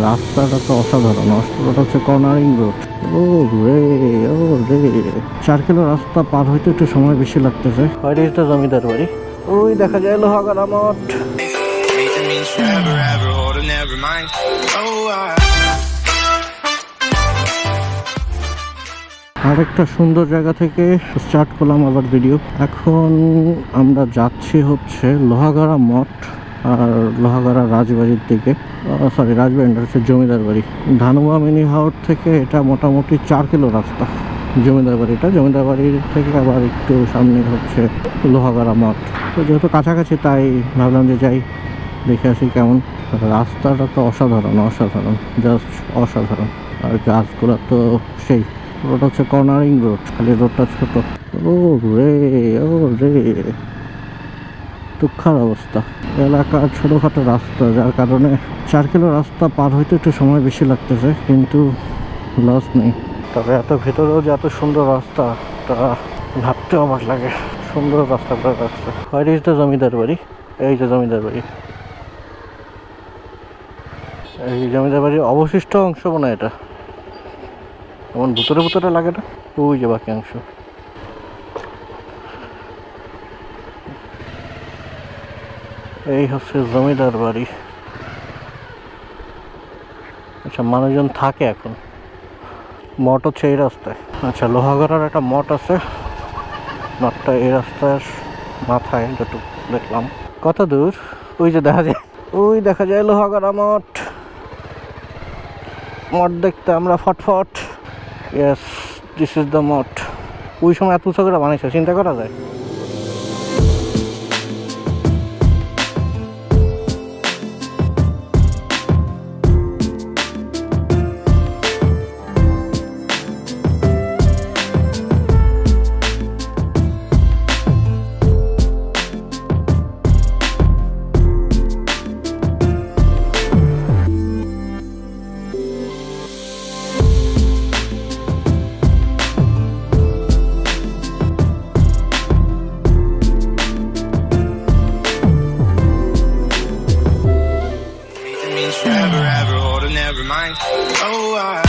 রাস্তাটা তো অসাধারণ। ওটা হচ্ছে কর্নারিং রোড। ও রে, ও রে, 4 কিলো রাস্তা পার হইতে একটু সময় বেশি লাগতেছে। হয়তো জমিদার বাড়ি, ওই দেখা যায় লোহাগাড়া মঠ। আরেকটা সুন্দর জায়গা থেকে স্টার্ট করলাম আবার ভিডিও। এখন আমরা যাচ্ছি হচ্ছে লোহাগাড়া মঠ আর লোহাগাড়া রাজবাড়ির দিকে। সরি, রাজবাড়ি না, হচ্ছে জমিদার বাড়ি। ধানুয়া মিনি হাওর থেকে এটা মোটামুটি 4 কিলো রাস্তা। জমিদার বাড়ির থেকে আবার একটু সামনে হচ্ছে লোহাগাড়া মঠ। তো যেহেতু কাছাকাছি তাই ভাবলাম যে যাই, দেখে আসি কেমন। রাস্তাটা তো অসাধারণ, জাস্ট অসাধারণ। আর গাছগুলো তো সেই। ওটা হচ্ছে কর্নারিং রোড, খালি রোডটা ছোট। ও রে, ও রে, দুঃখার অবস্থা। এলাকার ছোটোখাটো রাস্তা, যার কারণে 4 কিলো রাস্তা পার হইতে একটু সময় বেশি লাগতেছে, কিন্তু লস নেই। তবে এত ভেতরেও যে এত সুন্দর রাস্তা, তা ভাবতে অবাক লাগে। সুন্দর রাস্তা করে রাখছে। হোয়াট ইজ দ্য জমিদার বাড়ি? এই যে জমিদার বাড়ি। এই জমিদার বাড়ির অবশিষ্ট অংশ মনে হয় এটা। এমন ভুতরে লাগে না? ওই যে বাকি অংশ। এই হচ্ছে জমিদার বাড়ি। আচ্ছা, মানুষজন থাকে এখন। মঠ হচ্ছে এই রাস্তায়। আচ্ছা, লোহাগাড়ার একটা মঠ আছে। মঠটা এই রাস্তার মাথায়, যতটুকু দেখলাম। কত দূর? ওই যে দেখা যায় লোহাগাড়া মঠ। মঠ দেখতে আমরা ফটফট। ইয়েস, দিস ইজ দ্য মঠ। ওই সময় এত উঁচু করে বানাইছে, চিন্তা করা যায়। Never mind. Oh,